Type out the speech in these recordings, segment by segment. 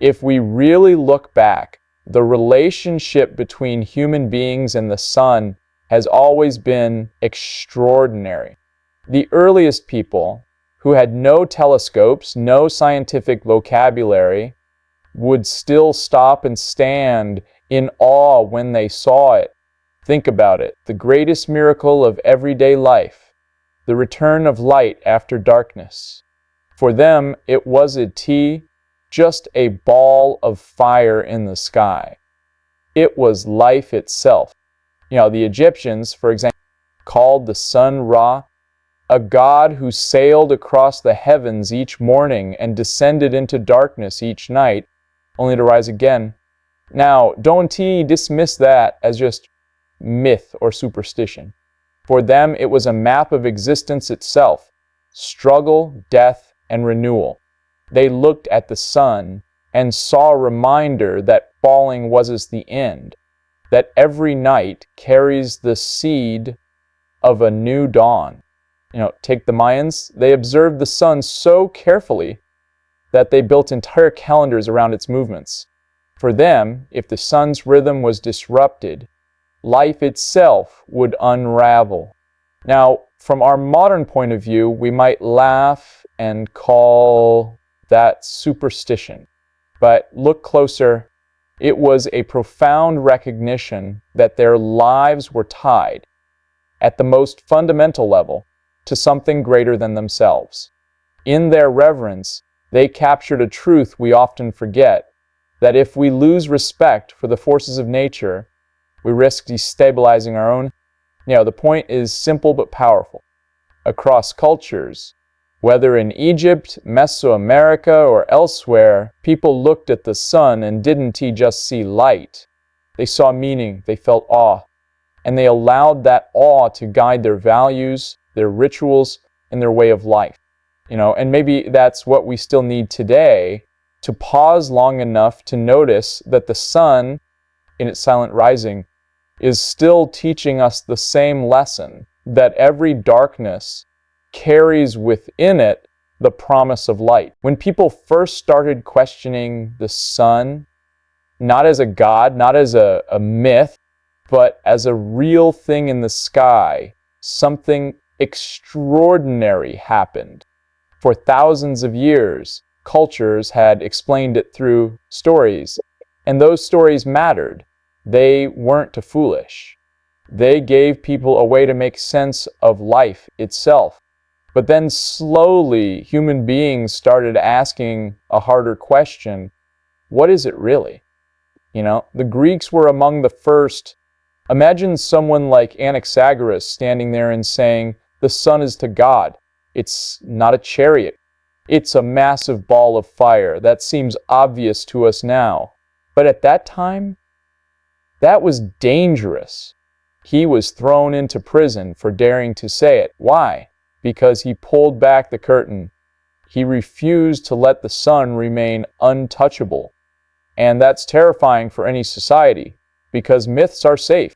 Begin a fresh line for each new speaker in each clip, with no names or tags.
If we really look back, the relationship between human beings and the sun has always been extraordinary. The earliest people, who had no telescopes, no scientific vocabulary, would still stop and stand in awe when they saw it. Think about it. The greatest miracle of everyday life, the return of light after darkness. For them, it wasn't just a ball of fire in the sky. It was life itself. The Egyptians, for example, called the sun Ra, a god who sailed across the heavens each morning and descended into darkness each night, only to rise again. Now, don't dismiss that as just myth or superstition. For them, it was a map of existence itself, struggle, death, and renewal. They looked at the sun and saw a reminder that falling was the end, that every night carries the seed of a new dawn. Take the Mayans. They observed the sun so carefully that they built entire calendars around its movements. For them, if the sun's rhythm was disrupted, life itself would unravel. Now, from our modern point of view, we might laugh and call that superstition. But look closer. It was a profound recognition that their lives were tied, at the most fundamental level, to something greater than themselves. In their reverence, they captured a truth we often forget, that if we lose respect for the forces of nature, we risk destabilizing our own. The point is simple but powerful. Across cultures, whether in Egypt, Mesoamerica, or elsewhere, people looked at the sun and didn't just see light. They saw meaning, they felt awe, and they allowed that awe to guide their values, their rituals, and their way of life. And maybe that's what we still need today, to pause long enough to notice that the sun, in its silent rising, is still teaching us the same lesson, that every darkness carries within it the promise of light. When people first started questioning the sun, not as a god, not as a myth, but as a real thing in the sky, something extraordinary happened. For thousands of years, cultures had explained it through stories, and those stories mattered. They weren't too foolish. They gave people a way to make sense of life itself. But then slowly, human beings started asking a harder question: what is it really? The Greeks were among the first. Imagine someone like Anaxagoras standing there and saying, the sun is to God. It's not a chariot. It's a massive ball of fire. That seems obvious to us now. But at that time, that was dangerous. He was thrown into prison for daring to say it. Why? Because he pulled back the curtain. He refused to let the sun remain untouchable. And that's terrifying for any society, because myths are safe.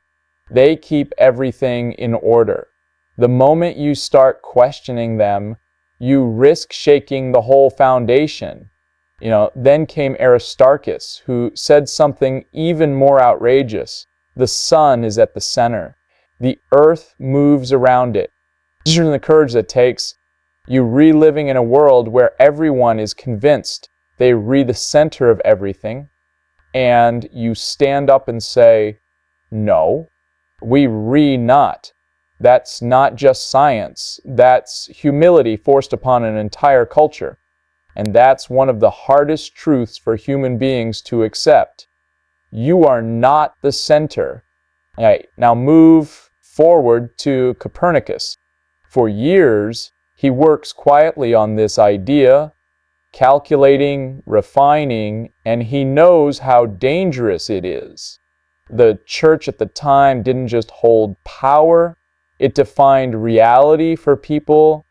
They keep everything in order. The moment you start questioning them, you risk shaking the whole foundation. Then came Aristarchus, who said something even more outrageous. The sun is at the center. The earth moves around it. Imagine the courage that takes you reliving in a world where everyone is convinced they read the center of everything, and you stand up and say, no, we not. That's not just science. That's humility forced upon an entire culture. And that's one of the hardest truths for human beings to accept. You are not the center. All right, now move forward to Copernicus. For years, he works quietly on this idea, calculating, refining, and he knows how dangerous it is. The church at the time didn't just hold power, it defined reality for people.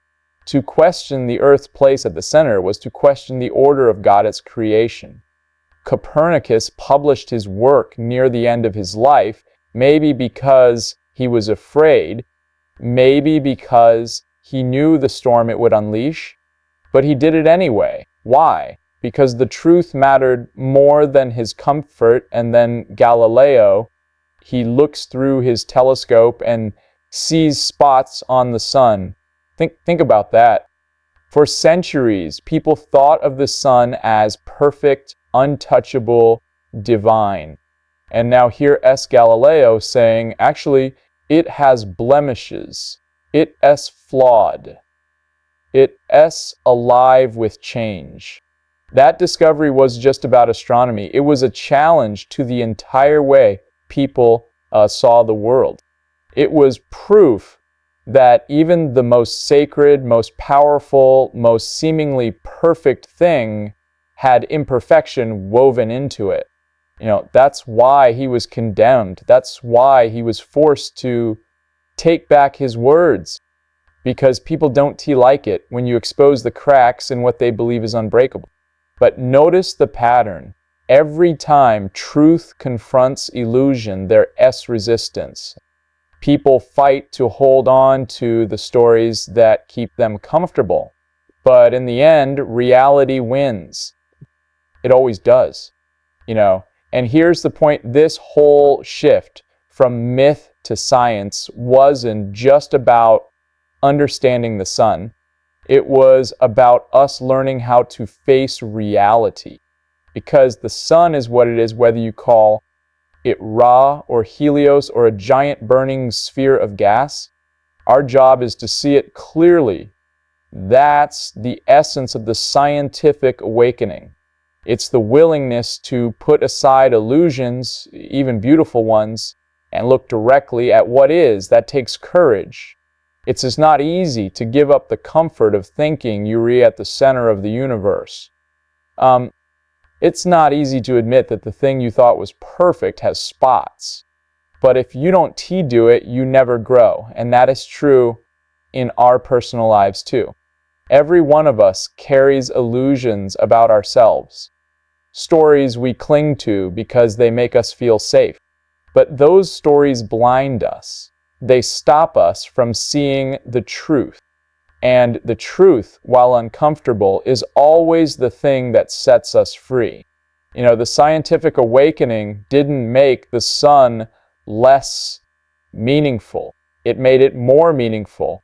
To question the earth's place at the center was to question the order of God, its creation. Copernicus published his work near the end of his life, maybe because he was afraid, maybe because he knew the storm it would unleash, but he did it anyway. Why? because the truth mattered more than his comfort. And then Galileo, he looks through his telescope and sees spots on the sun. Think about that. For centuries, people thought of the sun as perfect, untouchable, divine. And now here S. Galileo saying, actually, it has blemishes. It is flawed. It is alive with change. That discovery was just about astronomy. It was a challenge to the entire way people saw the world. It was proof that even the most sacred, most powerful, most seemingly perfect thing had imperfection woven into it. That's why he was condemned. That's why he was forced to take back his words, because people don't like it when you expose the cracks in what they believe is unbreakable. But notice the pattern. Every time truth confronts illusion, there is resistance. People fight to hold on to the stories that keep them comfortable. But in the end, reality wins. It always does. And here's the point. This whole shift from myth to science wasn't just about understanding the sun. It was about us learning how to face reality. Because the sun is what it is, whether you call it Ra or Helios or a giant burning sphere of gas. Our job is to see it clearly. That's the essence of the scientific awakening. It's the willingness to put aside illusions, even beautiful ones, and look directly at what is. That takes courage. It's just not easy to give up the comfort of thinking you're at the center of the universe. It's not easy to admit that the thing you thought was perfect has spots. But if you don't do it, you never grow. And that is true in our personal lives too. Every one of us carries illusions about ourselves. Stories we cling to because they make us feel safe. But those stories blind us. They stop us from seeing the truth. And the truth, while uncomfortable, is always the thing that sets us free. The scientific awakening didn't make the sun less meaningful. It made it more meaningful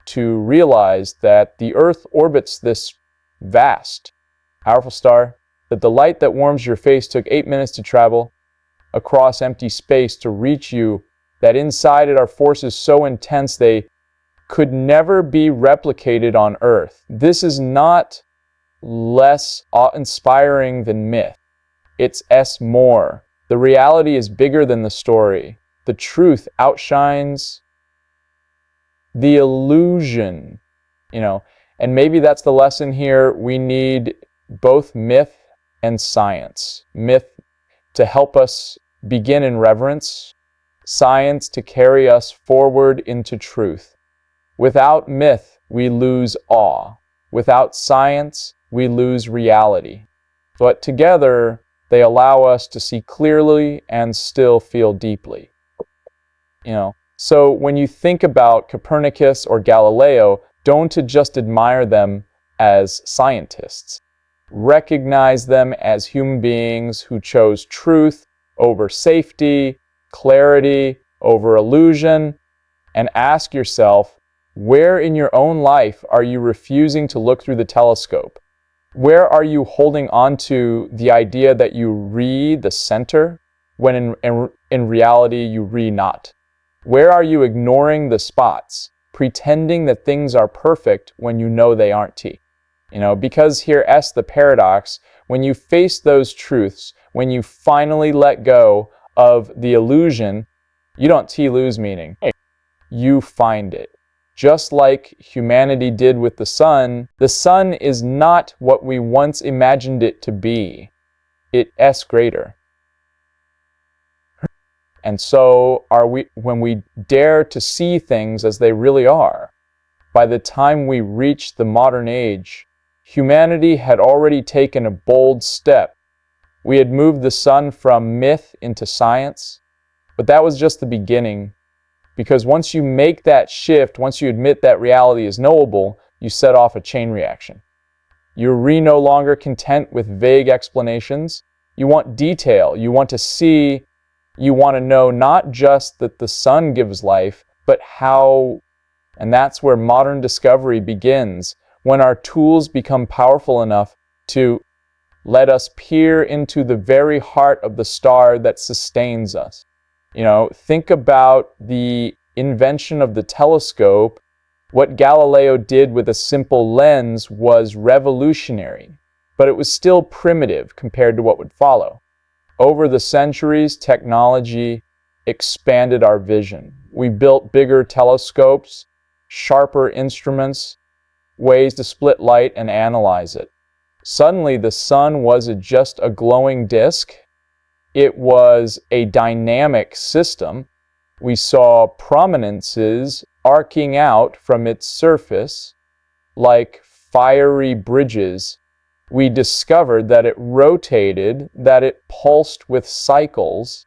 to realize that the Earth orbits this vast, powerful star, that the light that warms your face took 8 minutes to travel across empty space to reach you, that inside it are forces so intense they could never be replicated on Earth. This is not less awe-inspiring than myth. It's more. The reality is bigger than the story. The truth outshines the illusion. And maybe that's the lesson here. We need both myth and science. Myth to help us begin in reverence, science to carry us forward into truth. Without myth, we lose awe. Without science, we lose reality. But together, they allow us to see clearly and still feel deeply. So when you think about Copernicus or Galileo, don't just admire them as scientists. Recognize them as human beings who chose truth over safety, clarity over illusion, and ask yourself, where in your own life are you refusing to look through the telescope? Where are you holding on to the idea that you read the center when in reality you read not? Where are you ignoring the spots, pretending that things are perfect when you know they aren't? Because here is the paradox. When you face those truths, when you finally let go of the illusion, you don't lose meaning. You find it. Just like humanity did with the sun is not what we once imagined it to be. It is greater. And so when we dare to see things as they really are, by the time we reach the modern age, humanity had already taken a bold step. We had moved the sun from myth into science, but that was just the beginning. Because once you make that shift, once you admit that reality is knowable, you set off a chain reaction. You're no longer content with vague explanations. You want detail. You want to see, you want to know not just that the sun gives life, but how. And that's where modern discovery begins, when our tools become powerful enough to let us peer into the very heart of the star that sustains us. Think about the invention of the telescope. What Galileo did with a simple lens was revolutionary, but it was still primitive compared to what would follow. Over the centuries, technology expanded our vision. We built bigger telescopes, sharper instruments, ways to split light and analyze it. Suddenly, the sun wasn't just a glowing disk. It was a dynamic system. We saw prominences arcing out from its surface like fiery bridges. We discovered that it rotated, that it pulsed with cycles,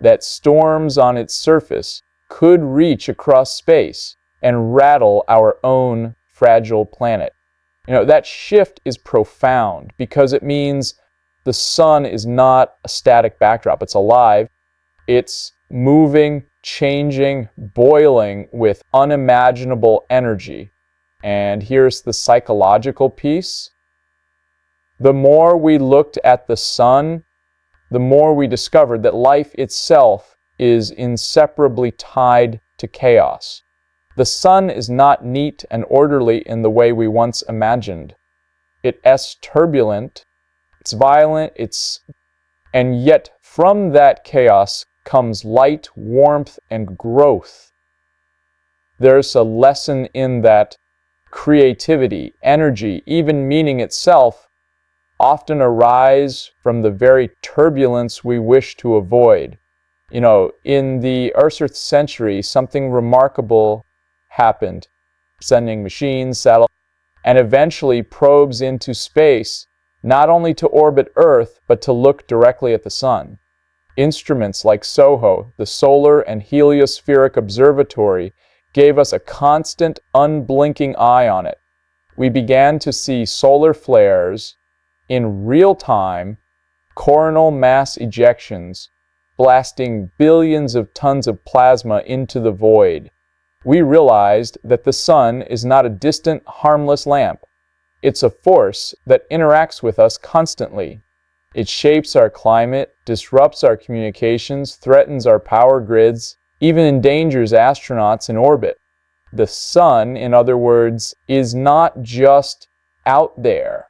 that storms on its surface could reach across space and rattle our own fragile planet. That shift is profound because it means the sun is not a static backdrop. It's alive. It's moving, changing, boiling with unimaginable energy. And here's the psychological piece. The more we looked at the sun, the more we discovered that life itself is inseparably tied to chaos. The sun is not neat and orderly in the way we once imagined. It's turbulent, it's violent, and yet from that chaos comes light, warmth, and growth. There's a lesson in that creativity, energy, even meaning itself often arise from the very turbulence we wish to avoid. In the Earth's century, something remarkable happened, sending machines, satellites, and eventually probes into space, not only to orbit Earth, but to look directly at the sun. Instruments like SOHO, the Solar and Heliospheric Observatory, gave us a constant, unblinking eye on it. We began to see solar flares in real time, coronal mass ejections, blasting billions of tons of plasma into the void. We realized that the sun is not a distant, harmless lamp. It's a force that interacts with us constantly. It shapes our climate, disrupts our communications, threatens our power grids, even endangers astronauts in orbit. The sun, in other words, is not just out there.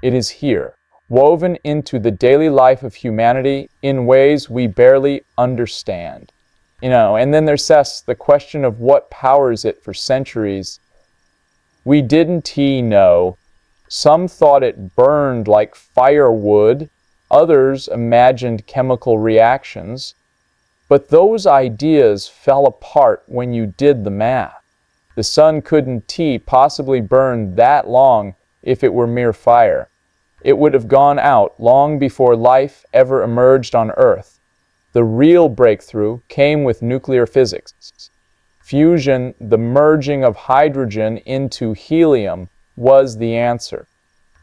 It is here, woven into the daily life of humanity in ways we barely understand. And then there's the question of what powers it for centuries. We didn't know. Some thought it burned like firewood. Others imagined chemical reactions. But those ideas fell apart when you did the math. The sun couldn't possibly burn that long if it were mere fire. It would have gone out long before life ever emerged on Earth. The real breakthrough came with nuclear physics. Fusion, the merging of hydrogen into helium, was the answer.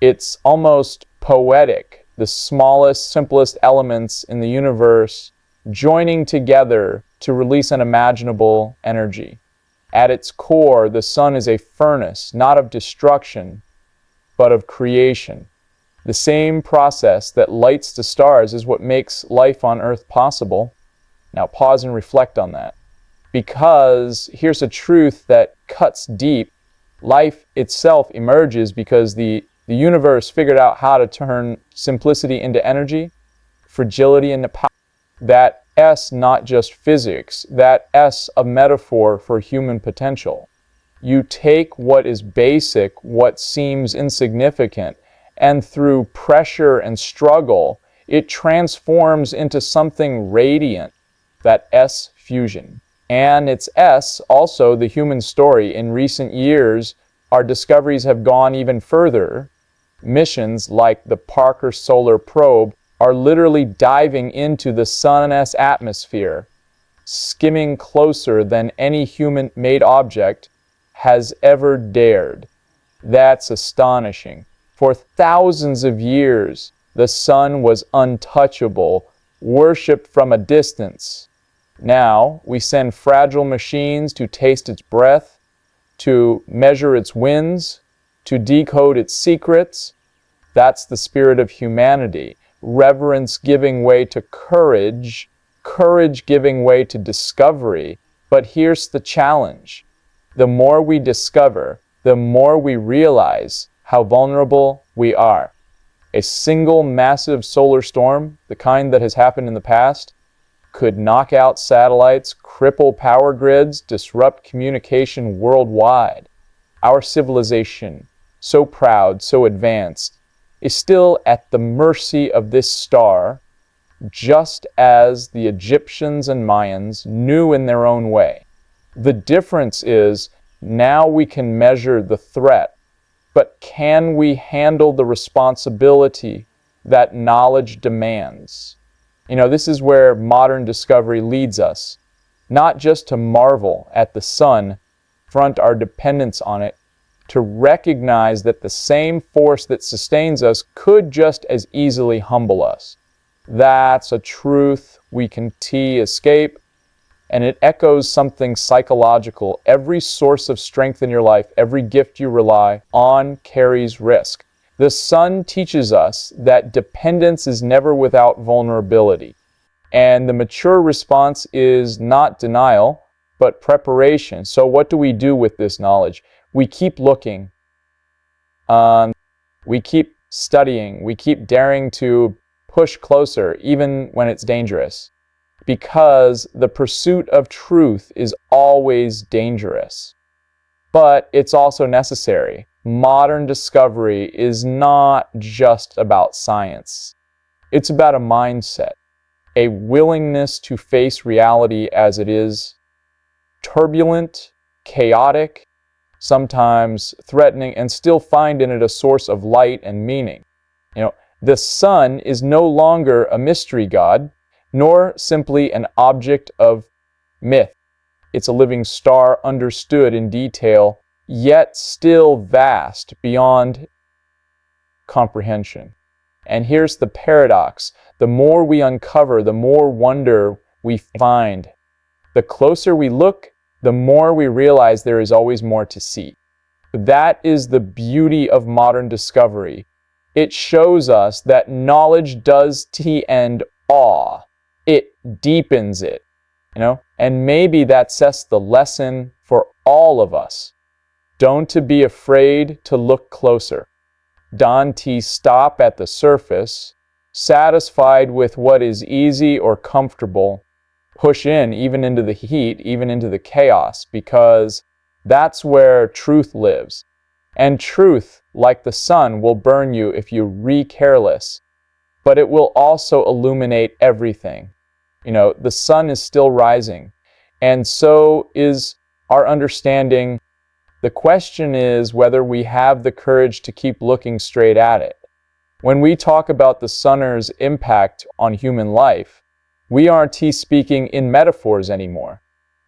It's almost poetic, the smallest, simplest elements in the universe joining together to release unimaginable energy. At its core, the sun is a furnace, not of destruction, but of creation. The same process that lights the stars is what makes life on Earth possible. Now pause and reflect on that. Because here's a truth that cuts deep. Life itself emerges because the universe figured out how to turn simplicity into energy, fragility into power. That S, not just physics, that S, a metaphor for human potential. You take what is basic, what seems insignificant, and through pressure and struggle, it transforms into something radiant, that S fusion. And it's S, also the human story. In recent years, our discoveries have gone even further. Missions like the Parker Solar Probe are literally diving into the sun's atmosphere, skimming closer than any human-made object has ever dared. That's astonishing. For thousands of years, the sun was untouchable, worshipped from a distance. Now, we send fragile machines to taste its breath, to measure its winds, to decode its secrets. That's the spirit of humanity. Reverence giving way to courage, courage giving way to discovery. But here's the challenge. The more we discover, the more we realize how vulnerable we are. A single massive solar storm, the kind that has happened in the past, could knock out satellites, cripple power grids, disrupt communication worldwide. Our civilization, so proud, so advanced, is still at the mercy of this star, just as the Egyptians and Mayans knew in their own way. The difference is now we can measure the threat, but can we handle the responsibility that knowledge demands? This is where modern discovery leads us, not just to marvel at the sun, front our dependence on it, to recognize that the same force that sustains us could just as easily humble us. That's a truth we can escape, and it echoes something psychological. Every source of strength in your life, every gift you rely on carries risk. The sun teaches us that dependence is never without vulnerability. And the mature response is not denial, but preparation. So what do we do with this knowledge? We keep looking. We keep studying. We keep daring to push closer, even when it's dangerous. Because the pursuit of truth is always dangerous. But it's also necessary. Modern discovery is not just about science. It's about a mindset, a willingness to face reality as it is, turbulent, chaotic, sometimes threatening, and still find in it a source of light and meaning. The sun is no longer a mystery god, nor simply an object of myth. It's a living star understood in detail, yet still vast beyond comprehension. And here's the paradox. The more we uncover, the more wonder we find. The closer we look, the more we realize there is always more to see. That is the beauty of modern discovery. It shows us that knowledge does end awe. It deepens it, and maybe that's the lesson for all of us. Don't to be afraid to look closer. Don't to stop at the surface, satisfied with what is easy or comfortable. Push in, even into the heat, even into the chaos, because that's where truth lives. And truth, like the sun, will burn you if you careless, but it will also illuminate everything. The sun is still rising, and so is our understanding. The question is whether we have the courage to keep looking straight at it. When we talk about the sun's impact on human life, we aren't speaking in metaphors anymore.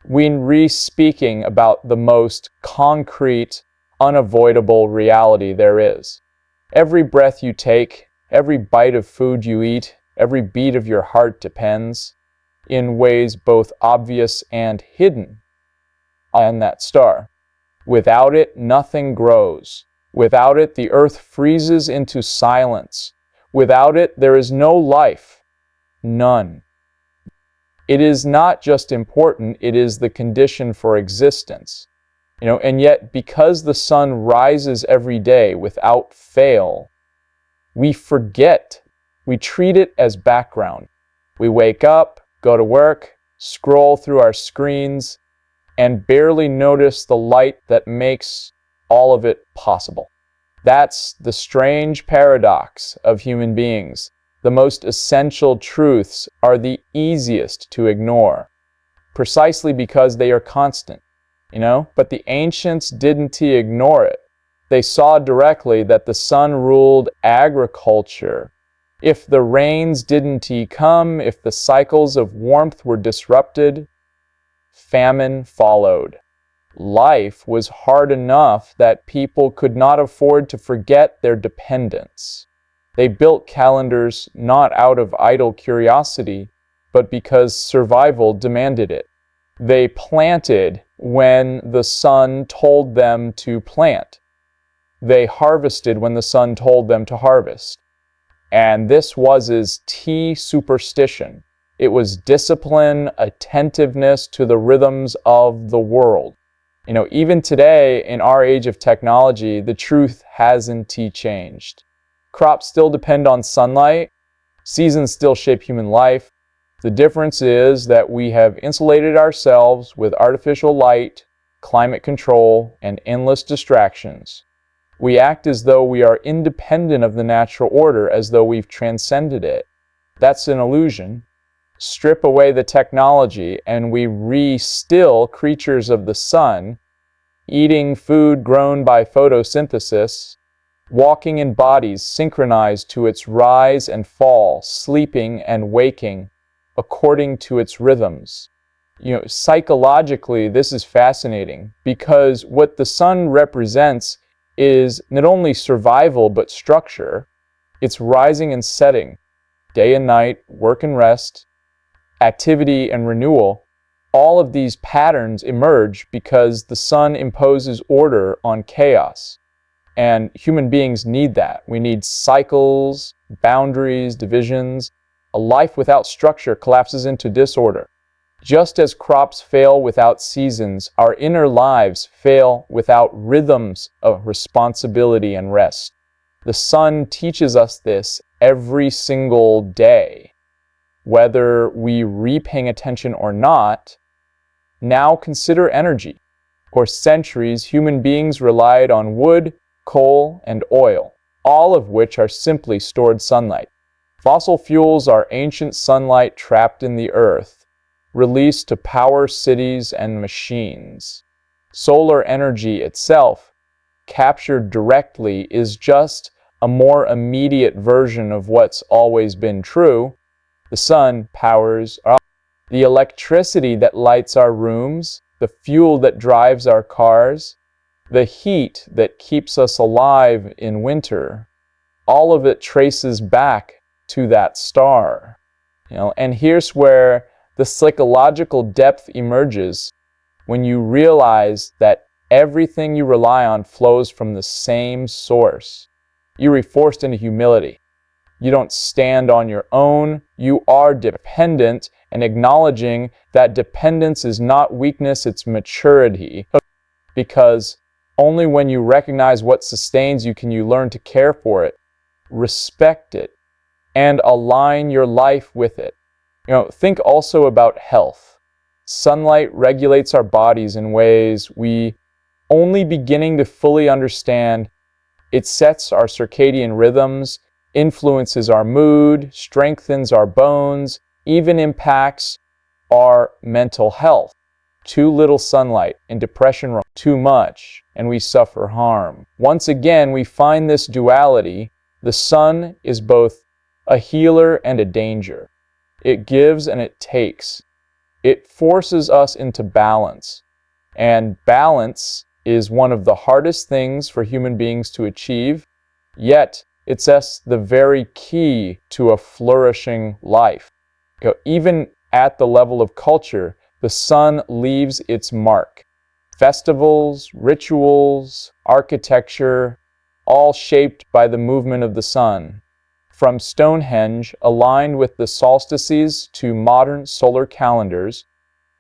We're speaking about the most concrete, unavoidable reality there is. Every breath you take, every bite of food you eat, every beat of your heart depends, in ways both obvious and hidden, on that star. Without it, nothing grows. Without it, the earth freezes into silence. Without it, there is no life. None. It is not just important, it is the condition for existence. And yet, because the sun rises every day without fail, we forget. We treat it as background. We wake up, go to work, scroll through our screens, and barely notice the light that makes all of it possible. That's the strange paradox of human beings. The most essential truths are the easiest to ignore, precisely because they are constant, But the ancients didn't ignore it. They saw directly that the sun ruled agriculture. If the rains didn't come, if the cycles of warmth were disrupted, famine followed. life was hard enough that people could not afford to forget their dependence. They built calendars not out of idle curiosity, but because survival demanded it. They planted when the sun told them to plant. They harvested when the sun told them to harvest. And this was as superstition. It was discipline, attentiveness to the rhythms of the world. Even today, in our age of technology, the truth hasn't changed. Crops still depend on sunlight. Seasons still shape human life. The difference is that we have insulated ourselves with artificial light, climate control, and endless distractions. We act as though we are independent of the natural order, as though we've transcended it. That's an illusion. Strip away the technology, and we still creatures of the sun, eating food grown by photosynthesis, walking in bodies synchronized to its rise and fall, sleeping and waking, according to its rhythms. Psychologically, this is fascinating because what the sun represents is not only survival but structure. It's rising and setting, day and night, work and rest, activity and renewal. All of these patterns emerge because the sun imposes order on chaos. And human beings need that. We need cycles, boundaries, divisions. A life without structure collapses into disorder. Just as crops fail without seasons, our inner lives fail without rhythms of responsibility and rest. The sun teaches us this every single day. Whether we repaying attention or not, now consider energy. For centuries, human beings relied on wood, coal, and oil, all of which are simply stored sunlight. Fossil fuels are ancient sunlight trapped in the earth, released to power cities and machines. Solar energy itself, captured directly, is just a more immediate version of what's always been true. The sun powers the electricity that lights our rooms, the fuel that drives our cars, the heat that keeps us alive in winter. All of it traces back to that star. And here's where the psychological depth emerges when you realize that everything you rely on flows from the same source. You're forced into humility. You don't stand on your own. You are dependent, and acknowledging that dependence is not weakness, it's maturity. Because only when you recognize what sustains you can you learn to care for it, respect it, and align your life with it. Think also about health. Sunlight regulates our bodies in ways we only beginning to fully understand. It sets our circadian rhythms, influences our mood, strengthens our bones, even impacts our mental health. Too little sunlight and depression, too much, and we suffer harm. Once again, we find this duality. The sun is both a healer and a danger. It gives and it takes. It forces us into balance. And balance is one of the hardest things for human beings to achieve, yet it's the very key to a flourishing life. Even at the level of culture, the sun leaves its mark. Festivals, rituals, architecture, all shaped by the movement of the sun. From Stonehenge, aligned with the solstices, to modern solar calendars,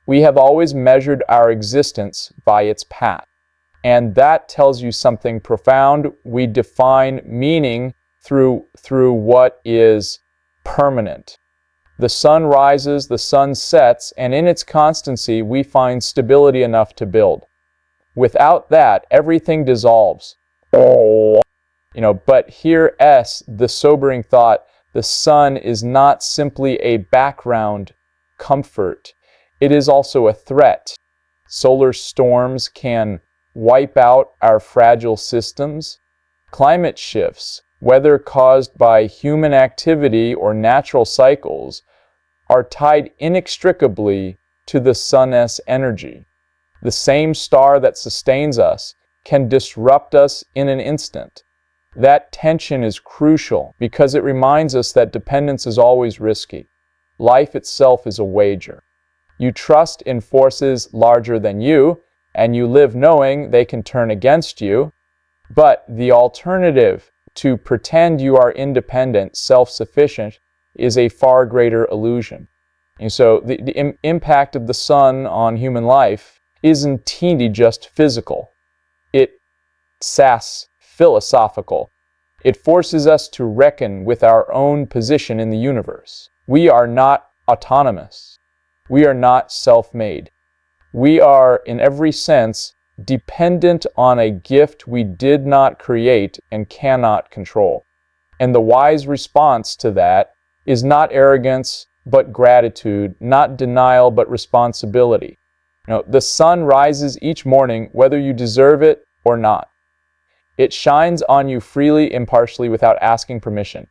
we have always measured our existence by its path. And that tells you something profound. We define meaning through what is permanent. The sun rises, the sun sets, and in its constancy we find stability enough to build. Without that, everything dissolves. But here the sobering thought, the sun is not simply a background comfort. It is also a threat. Solar storms can wipe out our fragile systems. Climate shifts, whether caused by human activity or natural cycles, are tied inextricably to the sun's energy. The same star that sustains us can disrupt us in an instant. That tension is crucial because it reminds us that dependence is always risky. Life itself is a wager. You trust in forces larger than you, and you live knowing they can turn against you. But the alternative, to pretend you are independent, self-sufficient, is a far greater illusion. And so the impact of the sun on human life isn't indeed just physical. It's philosophical. It forces us to reckon with our own position in the universe. We are not autonomous. We are not self-made. We are, in every sense, dependent on a gift we did not create and cannot control. And the wise response to that is not arrogance, but gratitude, not denial, but responsibility. The sun rises each morning whether you deserve it or not. It shines on you freely, impartially, without asking permission.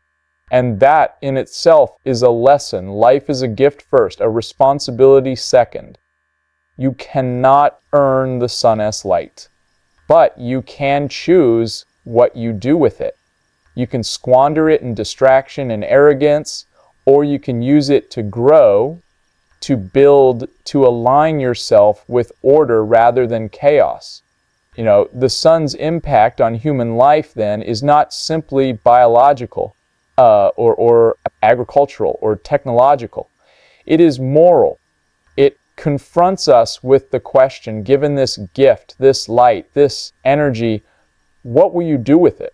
And that in itself is a lesson. Life is a gift first, a responsibility second. You cannot earn the sun's light, but you can choose what you do with it. You can squander it in distraction and arrogance, or you can use it to grow, to build, to align yourself with order rather than chaos. The sun's impact on human life then is not simply biological or agricultural or technological. It is moral. It confronts us with the question, given this gift, this light, this energy, what will you do with it?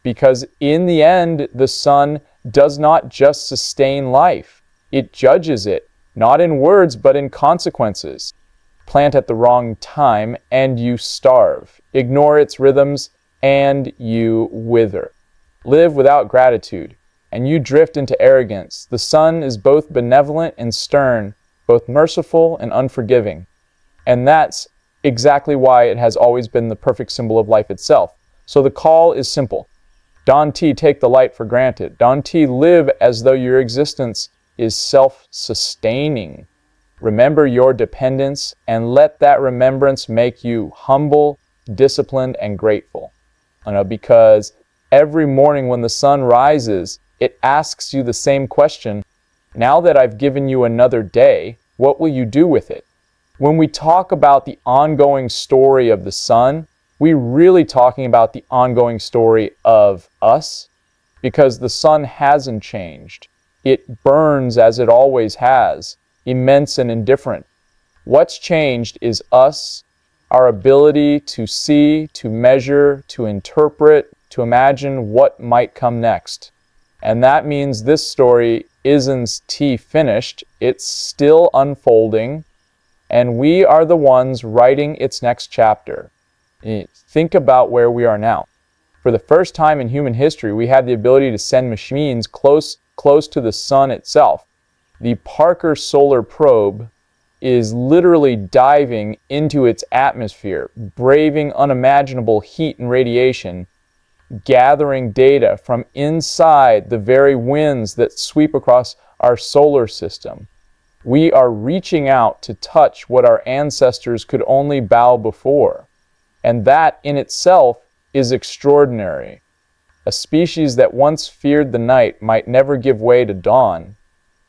Because in the end, the sun does not just sustain life. It judges it, not in words, but in consequences. Plant at the wrong time, and you starve. Ignore its rhythms, and you wither. Live without gratitude, and you drift into arrogance. The sun is both benevolent and stern, both merciful and unforgiving. And that's exactly why it has always been the perfect symbol of life itself. So the call is simple. Don't take the light for granted. Don't live as though your existence is self-sustaining. Remember your dependence, and let that remembrance make you humble, disciplined, and grateful. Because every morning when the sun rises, it asks you the same question. Now that I've given you another day, what will you do with it? When we talk about the ongoing story of the sun, we're really talking about the ongoing story of us, because the sun hasn't changed. It burns as it always has, immense and indifferent. What's changed is us, our ability to see, to measure, to interpret, to imagine what might come next. And that means this story isn't finished, it's still unfolding, and we are the ones writing its next chapter. Think about where we are now. For the first time in human history, we had the ability to send machines close to the sun itself. The Parker Solar Probe is literally diving into its atmosphere, braving unimaginable heat and radiation, gathering data from inside the very winds that sweep across our solar system. We are reaching out to touch what our ancestors could only bow before. And that in itself is extraordinary. A species that once feared the night might never give way to dawn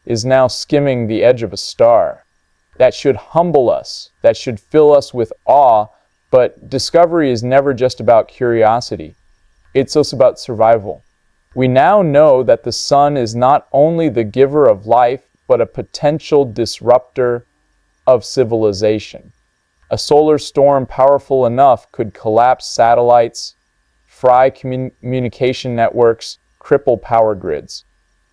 is now skimming the edge of a star. That should humble us, that should fill us with awe, but discovery is never just about curiosity. It's also about survival. We now know that the sun is not only the giver of life, but a potential disruptor of civilization. A solar storm powerful enough could collapse satellites, fry communication networks, cripple power grids.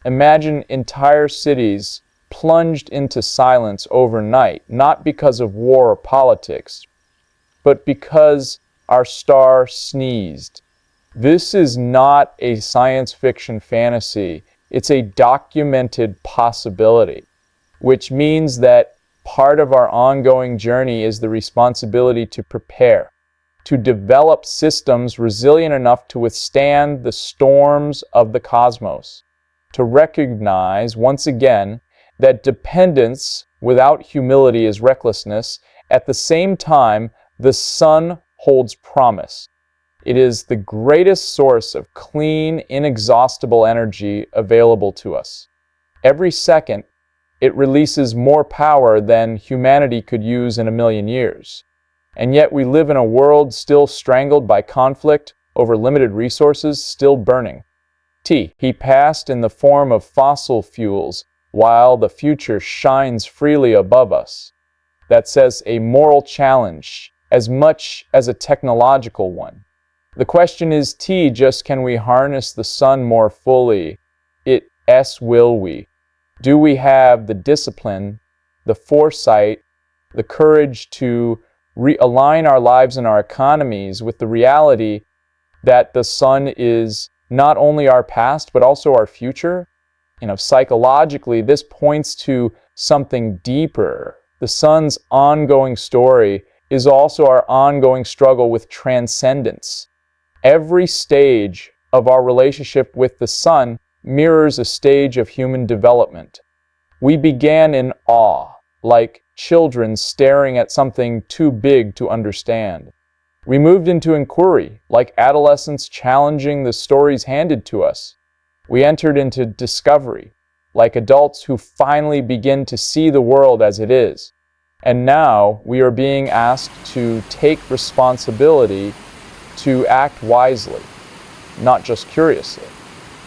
Imagine entire cities plunged into silence overnight, not because of war or politics, but because our star sneezed. This is not a science fiction fantasy. It's a documented possibility, which means that part of our ongoing journey is the responsibility to prepare, to develop systems resilient enough to withstand the storms of the cosmos, to recognize once again that dependence without humility is recklessness, At the same time, the sun holds promise. It is the greatest source of clean, inexhaustible energy available to us. Every second, it releases more power than humanity could use in a million years. And yet we live in a world still strangled by conflict over limited resources, still burning. He passed in the form of fossil fuels while the future shines freely above us. That says a moral challenge as much as a technological one. The question is, just can we harness the sun more fully? Will we? Do we have the discipline, the foresight, the courage to realign our lives and our economies with the reality that the sun is not only our past, but also our future? Psychologically, this points to something deeper. The sun's ongoing story is also our ongoing struggle with transcendence. Every stage of our relationship with the sun mirrors a stage of human development. We began in awe, like children staring at something too big to understand. We moved into inquiry, like adolescents challenging the stories handed to us. We entered into discovery, like adults who finally begin to see the world as it is. And now we are being asked to take responsibility to act wisely, not just curiously,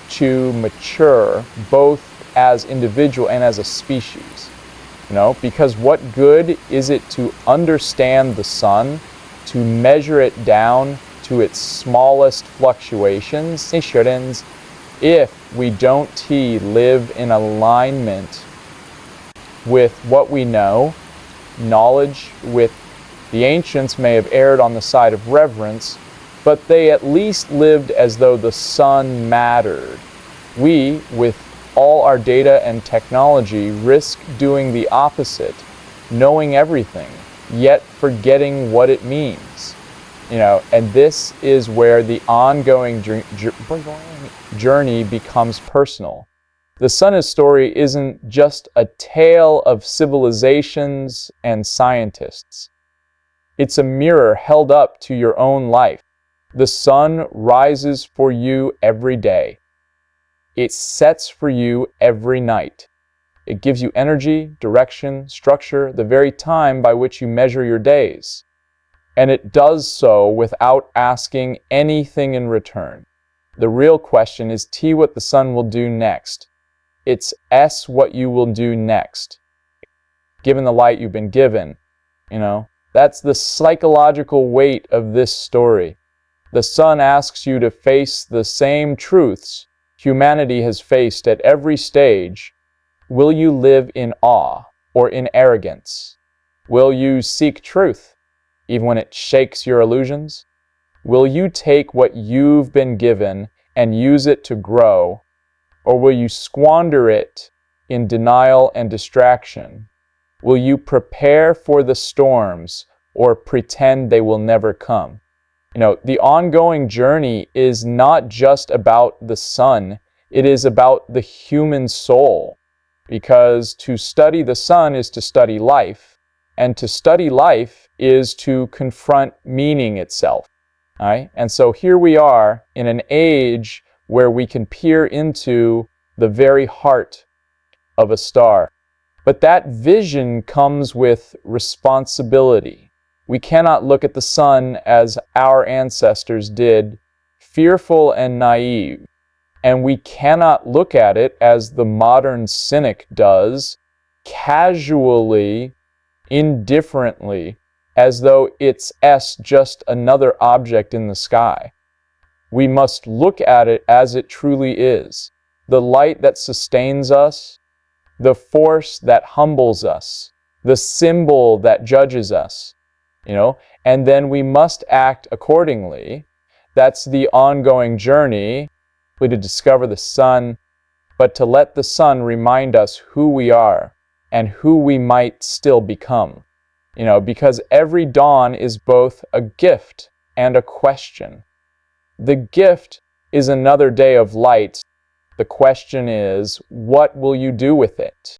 to mature both as individual and as a species. Because what good is it to understand the sun, to measure it down to its smallest fluctuations, if we don't live in alignment with what we know? Knowledge with the ancients may have erred on the side of reverence, but they at least lived as though the sun mattered. We, with all our data and technology, risk doing the opposite, knowing everything, yet forgetting what it means. And this is where the ongoing journey becomes personal. The sun's story isn't just a tale of civilizations and scientists. It's a mirror held up to your own life. The sun rises for you every day. It sets for you every night. It gives you energy, direction, structure, the very time by which you measure your days. And it does so without asking anything in return. The real question is what the sun will do next. It's what you will do next. Given the light you've been given, that's the psychological weight of this story. The sun asks you to face the same truths humanity has faced at every stage. Will you live in awe or in arrogance? Will you seek truth, even when it shakes your illusions? Will you take what you've been given and use it to grow? Or will you squander it in denial and distraction? Will you prepare for the storms or pretend they will never come? The ongoing journey is not just about the sun, it is about the human soul. Because to study the sun is to study life, and to study life is to confront meaning itself. All right? And so here we are in an age where we can peer into the very heart of a star. But that vision comes with responsibility. We cannot look at the sun as our ancestors did, fearful and naive. And we cannot look at it as the modern cynic does, casually, indifferently, as though it's just another object in the sky. We must look at it as it truly is, the light that sustains us, the force that humbles us, the symbol that judges us, and then we must act accordingly. That's the ongoing journey, to discover the sun, but to let the sun remind us who we are and who we might still become. Because every dawn is both a gift and a question. The gift is another day of light. The question is, what will you do with it?